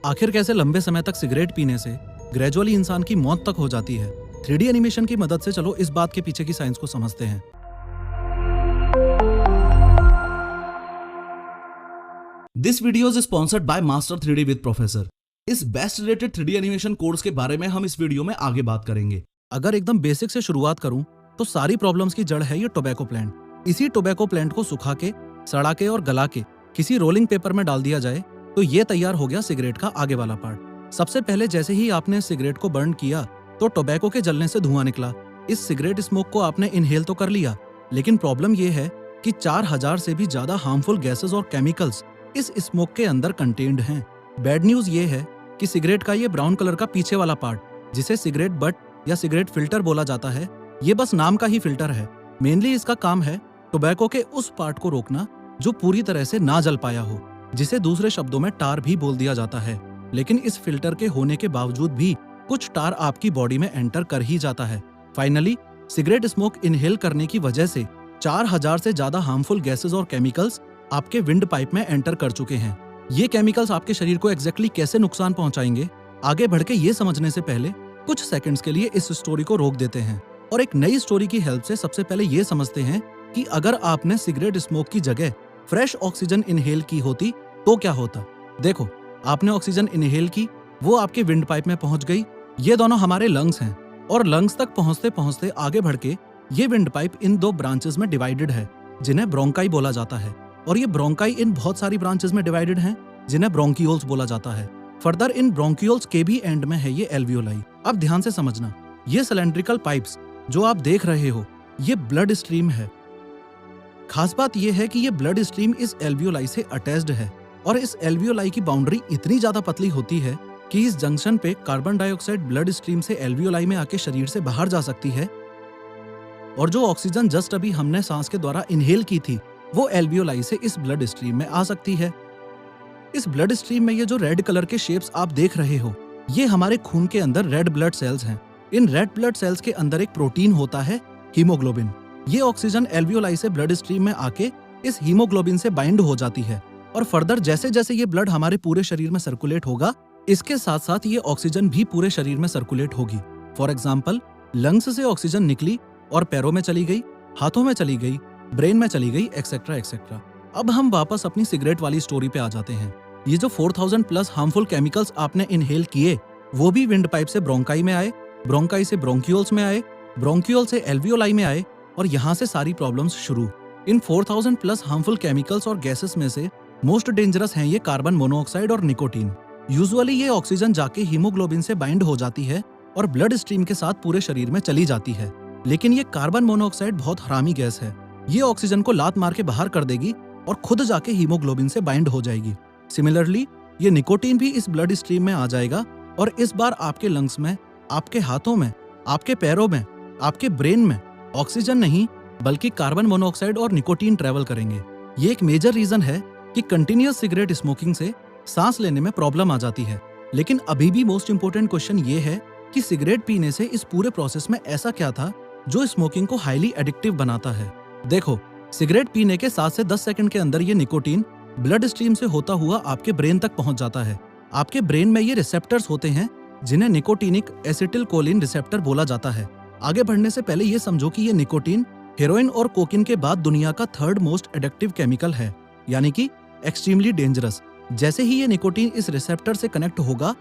आखिर कैसे लंबे समय तक सिगरेट पीने से ग्रेजुअली इंसान की मौत तक हो जाती है। 3D एनिमेशन की मदद से चलो इस बात के पीछे की साइंस को समझते हैं। This video is sponsored by master 3D with professor. इस best related 3D animation course के बारे में हम इस वीडियो में आगे बात करेंगे। अगर एकदम बेसिक से शुरुआत करूं तो सारी प्रॉब्लम्स की जड़ है ये टोबैको प्लांट। इसी टोबैको प्लांट को सुखा के, सड़ा के और गला के किसी रोलिंग पेपर में डाल दिया जाए तो ये तैयार हो गया सिगरेट का आगे वाला पार्ट। सबसे पहले जैसे ही आपने सिगरेट को बर्न किया तो टोबैको के जलने से धुआं निकला। इस सिगरेट स्मोक को आपने इनहेल तो कर लिया, लेकिन प्रॉब्लम ये है कि 4000 से भी ज्यादा हार्मफुल गैसेस और केमिकल्स इस स्मोक के अंदर कंटेन्ड हैं। बैड न्यूज ये है कि सिगरेट का ये ब्राउन कलर का पीछे वाला पार्ट, जिसे सिगरेट बट या सिगरेट फिल्टर बोला जाता है, ये बस नाम का ही फिल्टर है। मेनली इसका काम है टोबैको के उस पार्ट को रोकना जो पूरी तरह से ना जल पाया हो, जिसे दूसरे शब्दों में टार भी बोल दिया जाता है। लेकिन इस फिल्टर के होने के बावजूद भी कुछ टार आपकी बॉडी में एंटर कर ही जाता है। फाइनली सिगरेट स्मोक इनहेल करने की वजह से 4000 से ज्यादा हार्मफुल गैसेस और केमिकल्स आपके विंड पाइप में एंटर कर चुके हैं। ये केमिकल्स आपके शरीर को एग्जैक्टली कैसे नुकसान पहुंचाएंगे, आगे बढ़ के ये समझने से पहले कुछ सेकंड्स के लिए इस स्टोरी को रोक देते हैं और एक नई स्टोरी की हेल्प से सबसे पहले ये समझते हैं कि अगर आपने सिगरेट स्मोक की जगह फ्रेश ऑक्सीजन इनहेल की होती तो क्या होता। देखो, आपने ऑक्सीजन इनहेल की, वो आपके विंड पाइप में पहुंच गई। ये दोनों हमारे लंग्स हैं और लंग्स तक पहुंचते पहुंचते आगे बढ़ के ये विंड पाइप इन 2 ब्रांचेस में डिवाइडेड है, जिन्हें ब्रोंकाई बोला जाता है। और ये ब्रोंकाई इन बहुत सारी ब्रांचेस में डिवाइडेड हैं, जिन्हें ब्रोंकियोल्स बोला जाता है। फर्दर इन ब्रोंकियोल्स के भी एंड में है ये एल्वियोलाई। अब ध्यान से समझना, ये सिलेंड्रिकल पाइप्स जो आप देख रहे हो, ये ब्लड स्ट्रीम है। खास बात यह है कि ये ब्लड स्ट्रीम इस एल्वियोलाई से अटैच्ड है और इस एल्वियोलाई की बाउंड्री इतनी ज्यादा पतली होती है कि इस जंक्शन पे कार्बन डाइऑक्साइड ब्लड स्ट्रीम से एल्वियोलाई में आके शरीर से बाहर जा सकती है और जो ऑक्सीजन जस्ट अभी हमने सांस के द्वारा इनहेल की थी वो एल्वियोलाई से इस ब्लड स्ट्रीम में आ सकती है। इस ब्लड स्ट्रीम में ये जो रेड कलर के शेप्स आप देख रहे हो, ये हमारे खून के अंदर रेड ब्लड सेल्स हैं। इन रेड ब्लड सेल्स के अंदर एक प्रोटीन होता है, हीमोग्लोबिन। ये ऑक्सीजन एल्वियोलाई से ब्लड स्ट्रीम में आके इस हीमोग्लोबिन से बाइंड हो जाती है और फर्दर जैसे जैसे ये ब्लड हमारे पूरे शरीर में सर्कुलेट होगा, इसके साथ साथ ये ऑक्सीजन भी पूरे शरीर में सर्कुलेट होगी। फॉर एग्जाम्पल, लंग्स से ऑक्सीजन निकली और पैरों में चली गई, हाथों में चली गई, ब्रेन में चली गई, एक्सेट्रा एक्सेट्रा। अब हम वापस अपनी सिगरेट वाली स्टोरी पे आ जाते हैं। ये जो 4000 प्लस हार्मफुल केमिकल्स आपने इनहेल किए, वो भी विंड पाइप से ब्रोंकाई में आए, ब्रोंकाई से ब्रोंकियोल्स में आए, ब्रोंकियोल से एल्वियोलाई में आए और यहाँ से सारी प्रॉब्लम्स शुरू। इन 4000 प्लस हार्मफुल केमिकल्स और गैसेस में से मोस्ट डेंजरस हैं ये कार्बन मोनोऑक्साइड और निकोटीन। यूजुअली ये ऑक्सीजन जाके हीमोग्लोबिन से बाइंड हो जाती है और ब्लड स्ट्रीम के साथ पूरे शरीर में चली जाती है। लेकिन ये कार्बन मोनोऑक्साइड बहुत हरामी गैस है। ये ऑक्सीजन को लात मार के बाहर कर देगी और खुद जाके हीमोग्लोबिन से बाइंड हो जाएगी। सिमिलरली ये निकोटीन भी इस ब्लड स्ट्रीम में आ जाएगा और इस बार आपके लंग्स में, आपके हाथों में, आपके पैरों में, आपके ब्रेन में ऑक्सीजन नहीं बल्कि कार्बन मोनोऑक्साइड और निकोटीन ट्रेवल करेंगे। ये एक मेजर रीजन है कि कंटिन्यूअस सिगरेट स्मोकिंग से सांस लेने में प्रॉब्लम आ जाती है। लेकिन अभी भी मोस्ट इंपोर्टेंट क्वेश्चन ये है कि सिगरेट पीने से इस पूरे प्रोसेस में ऐसा क्या था जो स्मोकिंग को हाईली एडिक्टिव बनाता है। देखो, सिगरेट पीने के 7 से 10 सेकंड के अंदर ये निकोटीन ब्लड स्ट्रीम से होता हुआ आपके ब्रेन तक पहुंच जाता है। आपके ब्रेन में ये रिसेप्टर्स होते हैं जिन्हें निकोटीनिक एसिटिलकोलिन रिसेप्टर बोला जाता है। आगे बढ़ने से पहले ये समझो कि ये निकोटीन हेरोइन और कोकीन के बाद दुनिया का 3rd मोस्ट एडिक्टिव केमिकल है, यानी कि एक्सट्रीमली डेंजरस। जैसे ही ये निकोटीन इस रिसेप्टर से कनेक्ट होगा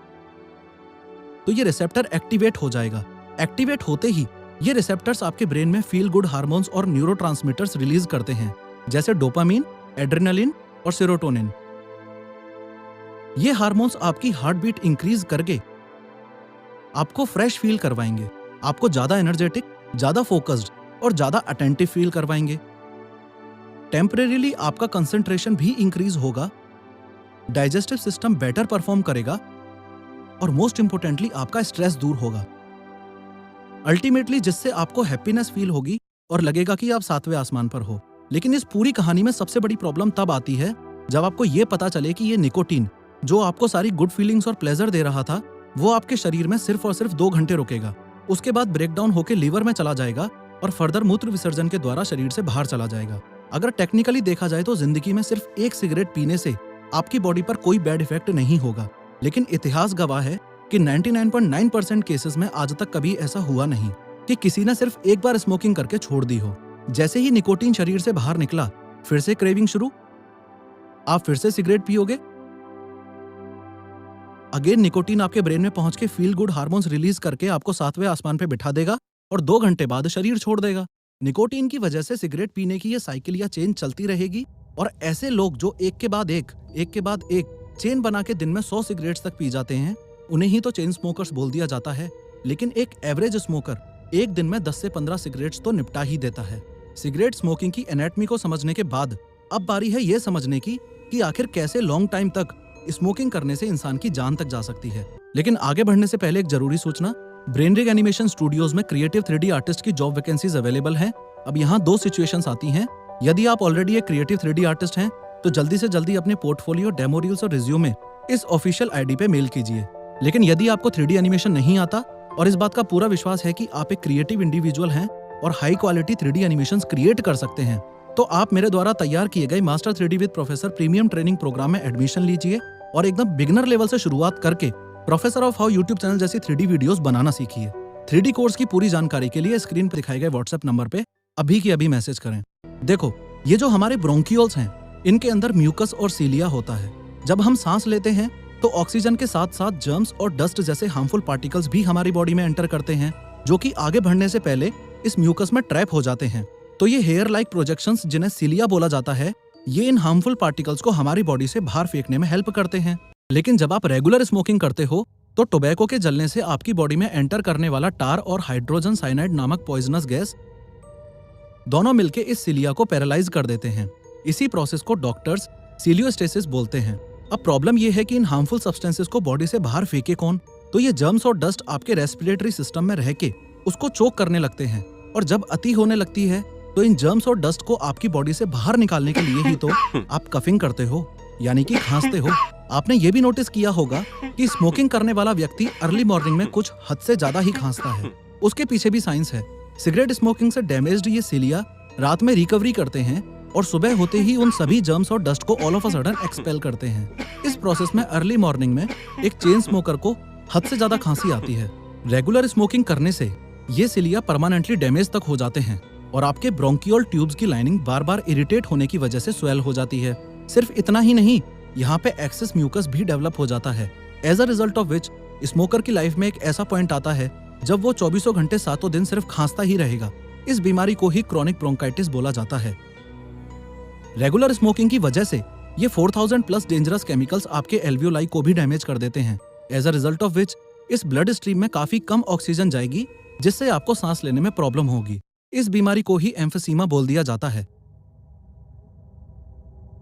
तो ये रिसेप्टर एक्टिवेट हो जाएगा। एक्टिवेट होते ही ये रिसेप्टर्स आपके ब्रेन में फील गुड हार्मोन्स और न्यूरोट्रांसमीटर्स रिलीज करते हैं, जैसे डोपामीन, एड्रेनालिन और सेरोटोनिन। ये हार्मोन्स आपकी हार्ट बीट इंक्रीज करके आपको फ्रेश फील करवाएंगे, आपको ज्यादा एनर्जेटिक, ज्यादा फोकस्ड और ज्यादा अटेंटिव फील करवाएंगे। टेम्परेरीली आपका कंसंट्रेशन भी इंक्रीज होगा, डाइजेस्टिव सिस्टम बेटर परफॉर्म करेगा और मोस्ट इंपोर्टेंटली आपका स्ट्रेस दूर होगा। अल्टीमेटली जिससे आपको हैप्पीनेस फील होगी और लगेगा कि आप 7वें आसमान पर हो। लेकिन इस पूरी कहानी में सबसे बड़ी प्रॉब्लम तब आती है जब आपको ये पता चले कि ये निकोटीन जो आपको सारी गुड फीलिंग्स और प्लेजर दे रहा था, वो आपके शरीर में सिर्फ और सिर्फ 2 घंटे रुकेगा। उसके बाद ब्रेकडाउन होकर लीवर में चला जाएगा और फर्दर मूत्र विसर्जन के द्वारा शरीर से बाहर चला जाएगा। अगर टेक्निकली देखा जाए तो जिंदगी में सिर्फ एक सिगरेट पीने से आपकी बॉडी पर कोई बैड इफेक्ट नहीं होगा, लेकिन इतिहास गवाह है कि 99.9% केसेस में आज तक कभी ऐसा हुआ नहीं कि किसी ने सिर्फ एक बार स्मोकिंग करके छोड़ दी हो। जैसे ही निकोटीन शरीर से बाहर निकला, फिर से क्रेविंग शुरू, आप फिर से सिगरेट पियोगे। अगेन निकोटीन आपके ब्रेन में पहुंच के फील गुड हार्मोन्स रिलीज करके आपको 7वें आसमान पे बिठा देगा और 2 घंटे बाद शरीर छोड़ देगा। निकोटीन की वजह से सिगरेट पीने की ये साइकिल या चेन चलती रहेगी और ऐसे लोग जो एक के बाद एक चेन बना के दिन में 100 सिगरेट्स तक पी जाते हैं, उन्हें ही तो चेन स्मोकर्स बोल दिया जाता है। लेकिन एक एवरेज स्मोकर एक दिन में 10 से 15 सिगरेट्स तो निपटा ही देता है। सिगरेट स्मोकिंग की एनाटॉमी को समझने के बाद अब बारी है ये समझने की कि आखिर कैसे लॉन्ग टाइम तक स्मोकिंग करने से इंसान की जान तक जा सकती है। लेकिन आगे बढ़ने से पहले एक जरूरी सूचना, ब्रेनरिग एनिमेशन स्टूडियोज में क्रिएटिव 3D आर्टिस्ट की जॉब वैकेंसीज अवेलेबल हैं। अब यहाँ 2 सिचुएशंस आती हैं। यदि आप ऑलरेडी एक क्रिएटिव 3D आर्टिस्ट हैं तो जल्दी से जल्दी अपने पोर्टफोलियो, डेमो रील्स और रिज्यूमे इस ऑफिशियल आईडी पे मेल कीजिए। लेकिन यदि आपको 3D एनिमेशन नहीं आता और इस बात का पूरा विश्वास है कि आप एक क्रिएटिव इंडिविजुअल हैं और high quality 3D animations create कर सकते हैं, तो आप मेरे द्वारा तैयार किए गए master 3D with professor premium training program में एडमिशन लीजिए और एकदम बिगिनर लेवल से शुरुआत करके professor of how YouTube channel जैसी 3D वीडियोस बनाना सीखिए। 3D कोर्स की पूरी जानकारी के लिए स्क्रीन पर दिखाए गए व्हाट्सएप नंबर पे अभी की अभी मैसेज करें। देखो, ये जो हमारे ब्रोंकियोल्स हैं, इनके अंदर म्यूकस और सीलिया होता है। जब हम सांस लेते हैं तो ऑक्सीजन के साथ साथ जर्म्स और डस्ट जैसे हार्मफुल पार्टिकल्स भी हमारी बॉडी में एंटर करते हैं, जो कि आगे बढ़ने से पहले इस म्यूकस में ट्रैप हो जाते हैं। तो ये हेयर लाइक प्रोजेक्शंस, जिन्हें सीलिया बोला जाता है, ये इन हार्मफुल पार्टिकल्स को हमारी बॉडी से बाहर फेंकने में हेल्प करते हैं। लेकिन जब आप रेगुलर स्मोकिंग करते हो तो टोबैको के जलने से आपकी बॉडी में एंटर करने वाला टार और हाइड्रोजन साइनाइड नामक पॉइजनस गैस दोनों मिलके इस सीलिया को पैरालाइज कर देते हैं। इसी प्रोसेस को डॉक्टर्स सीलियोस्टेसिस बोलते हैं। अब प्रॉब्लम यह है कि इन हार्मफुल सब्सटेंसेस को बॉडी से बाहर फेंके कौन? तो ये जर्म्स और डस्ट आपके रेस्पिरेटरी सिस्टम में रह के उसको चोक करने लगते हैं और जब अति होने लगती है तो इन जर्म्स और डस्ट को आपकी बॉडी से बाहर निकालने के लिए ही तो आप कफिंग करते हो, यानी कि खांसते हो। आपने ये भी नोटिस किया होगा कि स्मोकिंग करने वाला व्यक्ति अर्ली मॉर्निंग में कुछ हद से ज्यादा ही खांसता है। उसके पीछे भी साइंस है। सिगरेट स्मोकिंग से डैमेज्ड ये सीलिया रात में रिकवरी करते हैं और सुबह होते ही उन सभी जर्म्स और डस्ट को all of a sudden expel करते हैं। इस प्रोसेस में अर्ली मॉर्निंग में एक चेन स्मोकर को हद से ज्यादा खांसी आती है। रेगुलर स्मोकिंग करने से ये सीलिया परमानेंटली डैमेज तक हो जाते हैं और आपके ब्रोंकियोल ट्यूब्स की लाइनिंग बार बार इरिटेट होने की वजह से स्वेल हो जाती है। सिर्फ इतना ही नहीं, यहाँ पे एक्सेस म्यूकस भी डेवलप हो जाता है। As a result of which smoker की लाइफ में एक ऐसा पॉइंट आता है जब वो 24 घंटे 7 दिन सिर्फ खांसता ही रहेगा। इस बीमारी को ही क्रॉनिक ब्रोंकाइटिस बोला जाता है। रेगुलर स्मोकिंग की वजह से ये 4000 प्लस डेंजरस केमिकल्स आपके एल्वियोलाई को भी डैमेज कर देते हैं। As a result of which इस ब्लड स्ट्रीम में काफी कम ऑक्सीजन जाएगी, जिससे आपको सांस लेने में प्रॉब्लम होगी। इस बीमारी को ही एम्फीसीमा बोल दिया जाता है।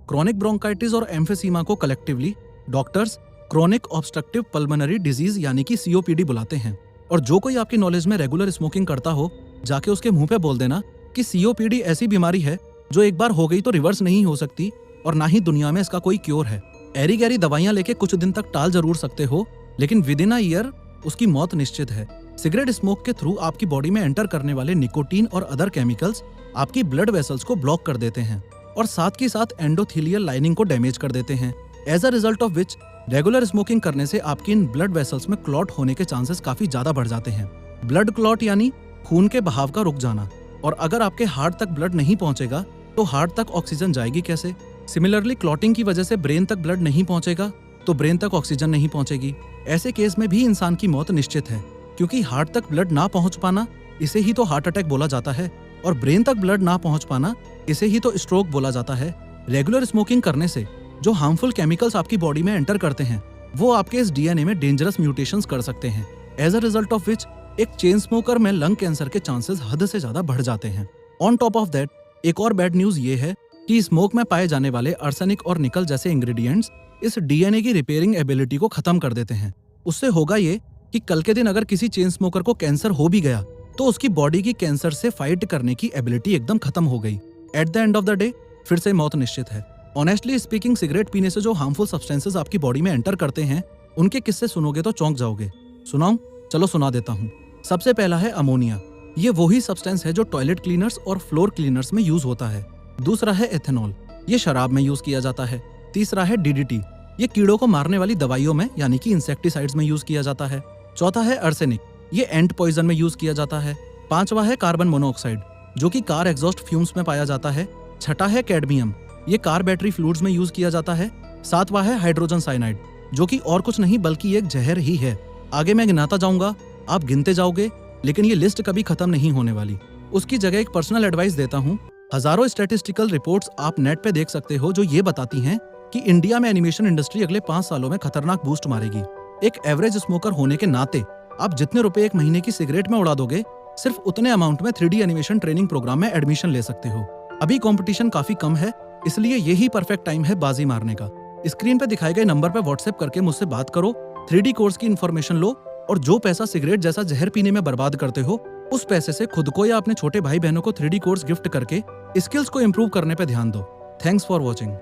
क्रॉनिक ब्रोंकाइटिस और एम्फीसीमा को collectively doctors chronic obstructive pulmonary disease यानी कि COPD बुलाते हैं। और जो कोई आपकी नॉलेज में रेगुलर स्मोकिंग करता हो, जाके उसके मुंह पे बोल देना कि COPD ऐसी बीमारी है जो एक बार हो गई तो रिवर्स नहीं हो सकती और ना ही दुनिया में इसका कोई क्योर है। एरी गैरी दवाइयां लेके कुछ दिन तक टाल जरूर सकते हो, लेकिन विद इन अ ईयर उसकी मौत निश्चित है। सिगरेट स्मोक के थ्रू आपकी बॉडी में एंटर करने वाले निकोटीन और अदर केमिकल्स आपकी ब्लड वेसल्स को ब्लॉक कर देते हैं और साथ ही साथ एंडोथेलियल लाइनिंग को डैमेज कर देते हैं। As a result of which regular smoking करने से आपकी इन ब्लड वेसल्स में क्लॉट होने के चांसेस काफी ज्यादा बढ़ जाते हैं। ब्लड क्लॉट यानी खून के बहाव का रुक जाना। और अगर आपके हार्ट तक ब्लड नहीं पहुंचेगा तो हार्ट तक ऑक्सीजन जाएगी कैसे? सिमिलरली क्लॉटिंग की वजह से ब्रेन तक ब्लड नहीं पहुंचेगा तो ब्रेन तक ऑक्सीजन नहीं पहुंचेगी। ऐसे केस में भी इंसान की मौत निश्चित है, क्योंकि हार्ट तक ब्लड ना पहुंच पाना इसे ही तो हार्ट अटैक बोला जाता है और ब्रेन तक ब्लड ना पहुंच पाना इसे ही तो स्ट्रोक बोला जाता है। रेगुलर स्मोकिंग करने से जो हार्मफुल केमिकल्स आपकी बॉडी में एंटर करते हैं वो आपके इस DNA में डेंजरस म्यूटेशंस कर सकते हैं। As a result of which एक चेन स्मोकर में लंग कैंसर के चांसेस हद से ज्यादा बढ़ जाते हैं। ऑन टॉप ऑफ दैट एक और बैड न्यूज ये है कि स्मोक में पाए जाने वाले आर्सेनिक और निकल जैसे इंग्रेडिएंट्स इस DNA की रिपेयरिंग एबिलिटी को खत्म कर देते हैं। उससे होगा ये कि कल के दिन अगर किसी चेन स्मोकर को कैंसर हो भी गया तो उसकी बॉडी की कैंसर से फाइट करने की एबिलिटी एकदम खत्म हो गई। At the end of the day फिर से मौत निश्चित है। ऑनेस्टली स्पीकिंग, सिगरेट पीने से जो हार्मफुल सब्सटेंसेस आपकी बॉडी में एंटर करते हैं उनके किस्से सुनोगे तो चौंक जाओगे। सुनाऊं? चलो सुना देता हूँ। सबसे पहला है अमोनिया। ये वही सब्सटेंस है जो टॉयलेट क्लीनर्स और फ्लोर क्लीनर्स में यूज होता है। दूसरा है एथेनॉल। ये शराब में यूज किया जाता है। तीसरा है DDT। ये कीड़ों को मारने वाली दवाइयों में यानी कि इंसेक्टिसाइड्स में यूज किया जाता है। चौथा है अर्सेनिक, ये एंट पॉइजन में यूज किया जाता है। पांचवा है कार्बन मोनोऑक्साइड, जो कि कार एग्जॉस्ट फ्यूम्स में पाया जाता है। छठा है कैडमियम, ये कार बैटरी फ्लूइड्स में यूज किया जाता है। सातवां है हाइड्रोजन साइनाइड, जो कि और कुछ नहीं बल्कि एक जहर ही है। आगे मैं गिनाता जाऊंगा, आप गिनते जाओगे, लेकिन ये लिस्ट कभी खत्म नहीं होने वाली। उसकी जगह एक पर्सनल एडवाइस देता हूँ। हजारों स्टैटिस्टिकल रिपोर्ट्स आप नेट पे देख सकते हो जो ये बताती हैं कि इंडिया में एनिमेशन इंडस्ट्री अगले 5 सालों में खतरनाक बूस्ट मारेगी। एक एवरेज स्मोकर होने के नाते आप जितने रुपए एक महीने की सिगरेट में उड़ा दोगे, सिर्फ उतने अमाउंट में 3D एनिमेशन ट्रेनिंग प्रोग्राम में एडमिशन ले सकते हो। अभी कंपटीशन काफी कम है, इसलिए यही परफेक्ट टाइम है बाजी मारने का। स्क्रीन पे दिखाए गए नंबर पे व्हाट्सएप करके मुझसे बात करो, 3D कोर्स की इन्फॉर्मेशन लो और जो पैसा सिगरेट जैसा जहर पीने में बर्बाद करते हो, उस पैसे से खुद को या अपने छोटे भाई बहनों को 3D कोर्स गिफ्ट करके स्किल्स को इम्प्रूव करने पे ध्यान दो। Thanks for watching.